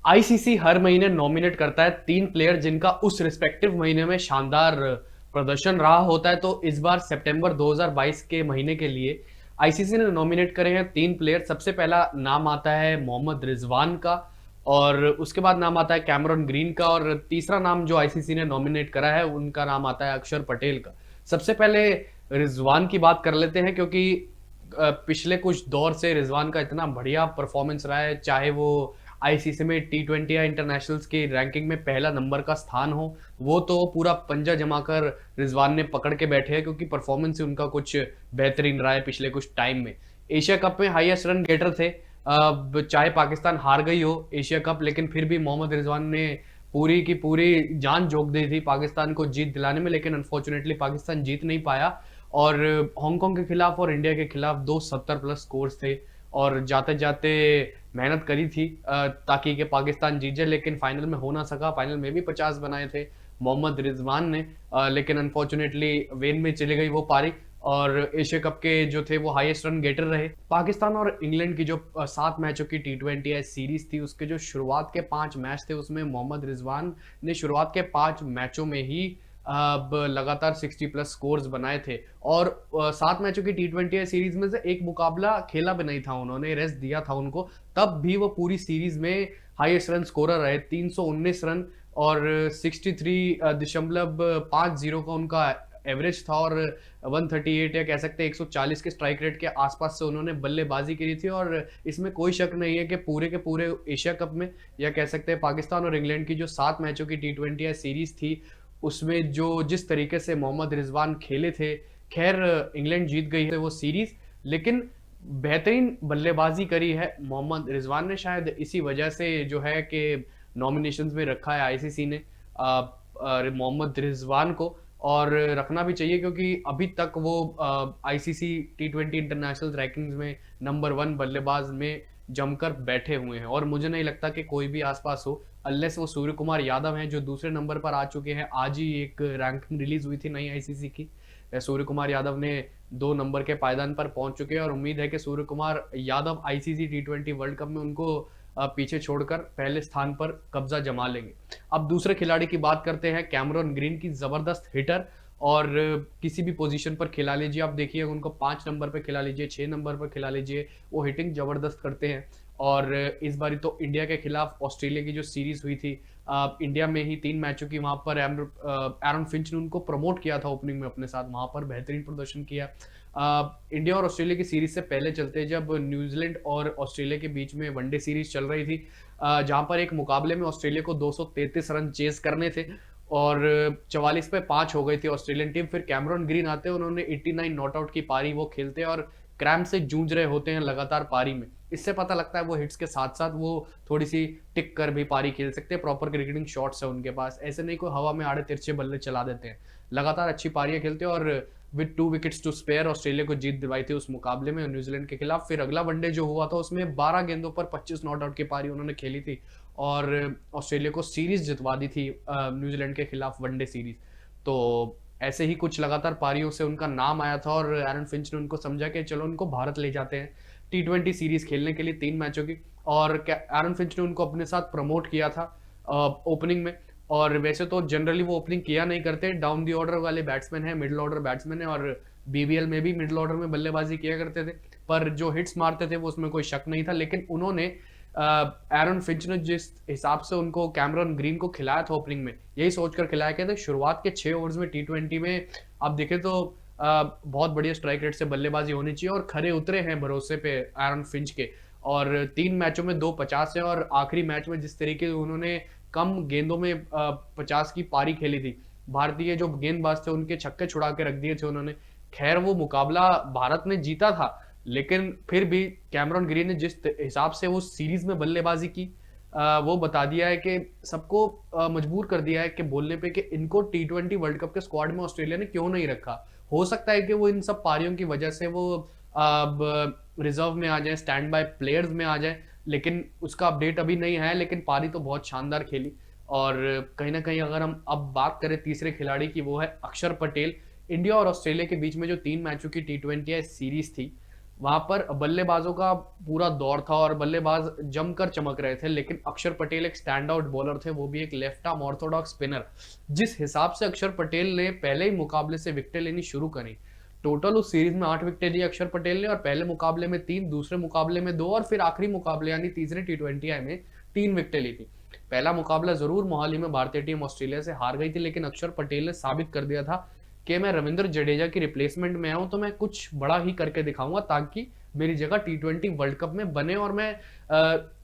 ICC हर महीने nominate करता है 3 प्लेयर जिनका उस रिस्पेक्टिव महीने में शानदार प्रदर्शन रहा होता है। तो इस बार सितंबर 2022 के महीने के लिए आईसीसी ने नॉमिनेट करे हैं 3 प्लेयर। सबसे पहला नाम आता है मोहम्मद रिजवान का, और उसके बाद नाम आता है कैमरॉन ग्रीन का, और तीसरा नाम जो आईसीसी ने नॉमिनेट करा है उनका नाम आता है अक्षर पटेल का। सबसे पहले रिजवान की बात कर लेते हैं, क्योंकि पिछले कुछ दौर से रिजवान का इतना बढ़िया परफॉर्मेंस रहा है, चाहे वो आईसीसी में टी20 या इंटरनेशनल्स की रैंकिंग में पहला नंबर का स्थान हो, वो तो पूरा पंजा जमाकर रिजवान ने पकड़ के बैठे हैं, क्योंकि परफॉर्मेंस ही उनका कुछ बेहतरीन रहा है पिछले कुछ टाइम में। एशिया कप में हाईएस्ट रन गेटर थे। चाहे पाकिस्तान हार गई हो एशिया कप, लेकिन फिर भी मोहम्मद रिजवान ने पूरी की पूरी जान झोंक दी थी पाकिस्तान को जीत दिलाने में, लेकिन अनफॉर्चुनेटली पाकिस्तान जीत नहीं पाया। और हांगकांग के खिलाफ और इंडिया के खिलाफ दो 70+ स्कोर्स थे, और जाते जाते मेहनत करी थी ताकि कि पाकिस्तान जीत जाए, लेकिन फाइनल में हो ना सका। फाइनल में भी 50 बनाए थे मोहम्मद रिजवान ने, लेकिन अनफॉर्चुनेटली वेन में चली गई वो पारी। और एशिया कप के जो थे वो हाईएस्ट रन गेटर रहे। पाकिस्तान और इंग्लैंड की जो 7 मैचों की टी20 सीरीज थी, उसके जो शुरुआत के 5 मैच थे उसमें मोहम्मद रिजवान ने शुरुआत के 5 मैचों में ही अब लगातार 60+ स्कोर्स बनाए थे। और 7 मैचों की टी20 सीरीज में से एक मुकाबला खेला भी नहीं था, उन्होंने रेस्ट दिया था उनको, तब भी वो पूरी सीरीज में हाईएस्ट रन स्कोरर रहे। 319 रन और 63.50 का उनका एवरेज था, और 138 या कह सकते हैं 140 के स्ट्राइक रेट के आसपास से उन्होंने बल्लेबाजी करी थी। और इसमें कोई शक नहीं है कि पूरे के पूरे एशिया कप में, या कह सकते हैं पाकिस्तान और इंग्लैंड की जो 7 मैचों की टी20 सीरीज थी, उसमें जो जिस तरीके से मोहम्मद रिजवान खेले थे, खैर इंग्लैंड जीत गई है वो सीरीज, लेकिन बेहतरीन बल्लेबाजी करी है मोहम्मद रिजवान ने। शायद इसी वजह से जो है कि नॉमिनेशंस में रखा है आईसीसी ने मोहम्मद रिजवान को, और रखना भी चाहिए, क्योंकि अभी तक वो आईसीसी टी20 इंटरनेशनल रैंकिंग्स में नंबर 1 बल्लेबाज में जमकर बैठे हुए हैं। और मुझे नहीं लगता कि कोई भी आसपास हो, अनलेस वो सूर्य कुमार यादव हैं जो दूसरे नंबर पर आ चुके हैं। आज ही एक रैंकिंग रिलीज हुई थी नई आईसीसी की, सूर्य कुमार यादव ने 2 नंबर के पायदान पर पहुंच चुके हैं, और उम्मीद है कि सूर्य कुमार यादव आईसीसी टी20 वर्ल्ड कप में उनको पीछे छोड़कर पहले स्थान पर कब्जा जमा लेंगे। अब दूसरे खिलाड़ी की बात करते हैं, कैमरॉन ग्रीन की जबरदस्त हिटर, और किसी भी पोजीशन पर खिला लीजिए, आप देखिए उनको 5 नंबर पर खिला लीजिए, 6 नंबर पर खिला लीजिए, वो हिटिंग जबरदस्त करते हैं। और इस बारी तो इंडिया के खिलाफ ऑस्ट्रेलिया की जो सीरीज हुई थी, इंडिया में ही 3 मैचों की, वहां पर एरन फिंच ने उनको प्रमोट किया था ओपनिंग में अपने साथ, वहां पर बेहतरीन प्रदर्शन किया। इंडिया और ऑस्ट्रेलिया की सीरीज से पहले चलते, जब न्यूजीलैंड और ऑस्ट्रेलिया के बीच में वनडे सीरीज चल रही थी, जहां पर एक मुकाबले में ऑस्ट्रेलिया को 233 रन चेस करने थे, और 44 पे 5 हो गई थी ऑस्ट्रेलियन टीम। फिर कैमरॉन ग्रीन आते हैं, उन्होंने 89 नॉट आउट की पारी वो खेलते हैं, और क्रैम्प से जूझ रहे होते हैं लगातार पारी में। इससे पता लगता है वो हिट्स के साथ साथ वो थोड़ी सी टिक कर भी पारी खेल सकते हैं, प्रॉपर क्रिकेटिंग शॉट्स है उनके पास, ऐसे नहीं कोई हवा में आड़े तिरछे बल्ले चला देते हैं। लगातार अच्छी पारियां खेलते हैं, और with 2 wickets to spare Australia को जीत दिलवाई थी उस मुकाबले में न्यूजीलैंड के खिलाफ। फिर अगला वनडे जो हुआ था उसमें 12 गेंदों पर 25 नॉट आउट की पारी उन्होंने खेली थी, और ऑस्ट्रेलिया को सीरीज जितवा दी थी न्यूजीलैंड के खिलाफ वनडे सीरीज। तो ऐसे ही कुछ लगातार पारियों से उनका नाम आया था, और एरन फिंच ने उनको समझा कि चलो उनको भारत ले जाते हैं टी20 सीरीज खेलने के लिए 3 मैचों की। और एरन फिंच ने उनको अपने साथ प्रमोट किया था ओपनिंग में। और वैसे तो जनरली वो ओपनिंग किया नहीं करते, डाउन दी ऑर्डर वाले बैट्समैन है, मिडिल ऑर्डर बैट्समैन है, और बीबीएल में भी मिडिल ऑर्डर में बल्लेबाजी किया करते थे, पर जो हिट्स मारते थे वो उसमें कोई शक नहीं था। लेकिन उन्होंने एरन फिंच ने जिस हिसाब से उनको कैमरॉन ग्रीन को खिलाया था ओपनिंग में, यही सोचकर खिलाया गया था शुरुआत के 6 ओवर्स में टी20 में आप देखें तो बहुत बढ़िया स्ट्राइक रेट से बल्लेबाजी होनी चाहिए, और खरे उतरे हैं भरोसे पे एरन फिंच के। और 3 मैचों में 2 50 है, और आखिरी मैच में जिस तरीके से उन्होंने कम गेंदों में 50 की पारी खेली थी, भारतीय जो गेंदबाज थे उनके छक्के छुड़ा के रख दिए थे उन्होंने। खैर वो मुकाबला भारत ने जीता था, लेकिन फिर भी कैमरॉन ग्रीन ने जिस हिसाब से वो सीरीज में बल्लेबाजी की, वो बता दिया है कि सबको मजबूर कर दिया है कि बोलने पे कि इनको टी20 वर्ल्ड कप के स्क्वाड में ऑस्ट्रेलिया ने क्यों नहीं रखा। हो सकता है कि वो इन सब पारियों की वजह से वो अब रिजर्व में आ जाए, स्टैंड बाय प्लेयर्स में आ जाए, लेकिन उसका अपडेट अभी नहीं है। लेकिन पारी तो बहुत शानदार खेली। और कहीं ना कहीं अगर हम अब बात करें तीसरे खिलाड़ी की, वो है अक्षर पटेल। इंडिया और ऑस्ट्रेलिया के बीच में जो 3 मैचों की टी20 सीरीज थी, वहां पर बल्लेबाजों का पूरा दौर था और बल्लेबाज जमकर चमक रहे थे, लेकिन अक्षर पटेल एक स्टैंड आउट बॉलर थे, वो भी एक लेफ्ट आर्म ऑर्थोडॉक्स स्पिनर। जिस हिसाब से अक्षर पटेल ने पहले ही मुकाबले से विकेटें लेनी शुरू करी, टोटल उस सीरीज में 8 विकेटें ली अक्षर पटेल ने, और पहले मुकाबले में 3, दूसरे मुकाबले में 2 और फिर आखिरी मुकाबले यानी तीसरे टी20 में 3 विकेटें ली थी। पहला मुकाबला जरूर मोहाली में भारतीय टीम ऑस्ट्रेलिया से हार गई थी, लेकिन अक्षर पटेल ने साबित कर दिया था कि मैं रविंद्र जडेजा की रिप्लेसमेंट में आऊं तो मैं कुछ बड़ा ही करके दिखाऊंगा, ताकि मेरी जगह टी20 वर्ल्ड कप में बने और मैं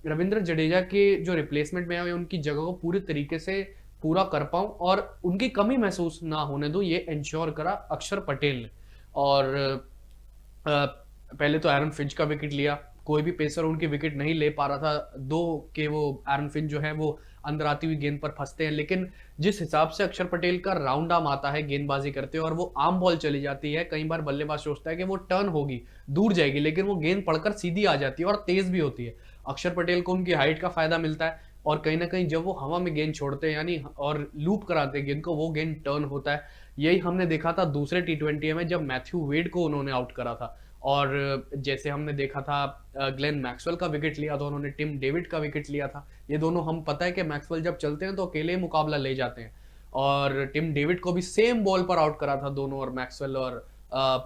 रविंद्र जडेजा के जो रिप्लेसमेंट में आए उनकी जगह को पूरी तरीके से पूरा कर पाऊं और उनकी कमी महसूस ना होने दूं, ये इंश्योर करा अक्षर पटेल ने। और पहले तो एरन फिंच का विकेट लिया, कोई भी पेसर उनकी विकेट नहीं ले पा रहा था, दो के वो एरन फिंच जो है वो अंदर आती हुई गेंद पर फंसते हैं, लेकिन जिस हिसाब से अक्षर पटेल का राउंड आर्म आता है गेंदबाजी करते हुए और वो आर्म बॉल चली जाती है, कई बार बल्लेबाज सोचता है कि वो टर्न होगी, दूर जाएगी, लेकिन वो गेंद पड़कर सीधी आ जाती है और तेज भी होती है। अक्षर पटेल को उनकी हाइट का फायदा मिलता है और कहीं ना कहीं जब वो हवा में गेंद छोड़ते हैं यानी और लूप कराते हैं गेंद को, वो गेंद टर्न होता है। यही हमने देखा था दूसरे टी20 में जब मैथ्यू वेड को उन्होंने आउट करा था, और जैसे हमने देखा था ग्लेन मैक्सवेल का विकेट लिया था उन्होंने, टिम डेविड का विकेट लिया था। ये दोनों, हम पता है कि मैक्सवेल जब चलते हैं तो अकेले मुकाबला ले जाते हैं, और टिम डेविड को भी सेम बॉल पर आउट करा था दोनों, और मैक्सवेल और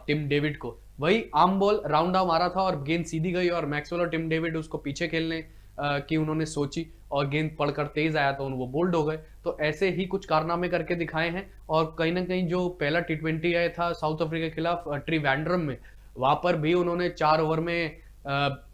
टिम डेविड को वही आर्म बॉल राउंड आर्म आ रहा था और गेंद सीधी गई, और मैक्सवेल और टिम डेविड उसको पीछे खेलने की उन्होंने सोची और गेंद पड़कर तेज आया तो वो बोल्ड हो गए। तो ऐसे ही कुछ कारनामे करके दिखाए हैं। और कहीं ना कहीं जो पहला टी20 आया था साउथ अफ्रीका के खिलाफ ट्रिवेंड्रम में, वहां पर भी उन्होंने 4 ओवर में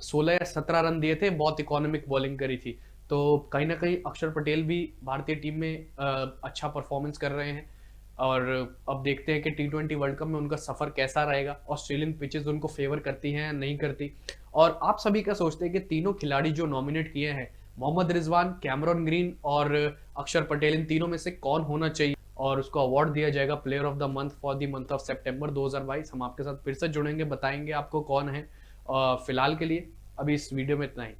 16 या 17 रन दिए थे, बहुत इकोनॉमिक बॉलिंग करी थी। तो कहीं ना कहीं अक्षर पटेल भी भारतीय टीम में अच्छा परफॉर्मेंस कर रहे हैं, और अब देखते हैं कि टी20 वर्ल्ड कप में उनका सफर कैसा रहेगा, ऑस्ट्रेलियन पिचेस उनको फेवर करती हैं या नहीं करती। और आप सभी क्या सोचते हैं कि तीनों खिलाड़ी जो नॉमिनेट किए हैं, मोहम्मद रिजवान, कैमरॉन ग्रीन और अक्षर पटेल, इन तीनों में से कौन होना चाहिए और उसको अवार्ड दिया जाएगा player of the month for the month of सितंबर 2022? हम आपके साथ फिर से जुड़ेंगे, बताएंगे आपको कौन है। फिलहाल के लिए अभी इस वीडियो में इतना ही।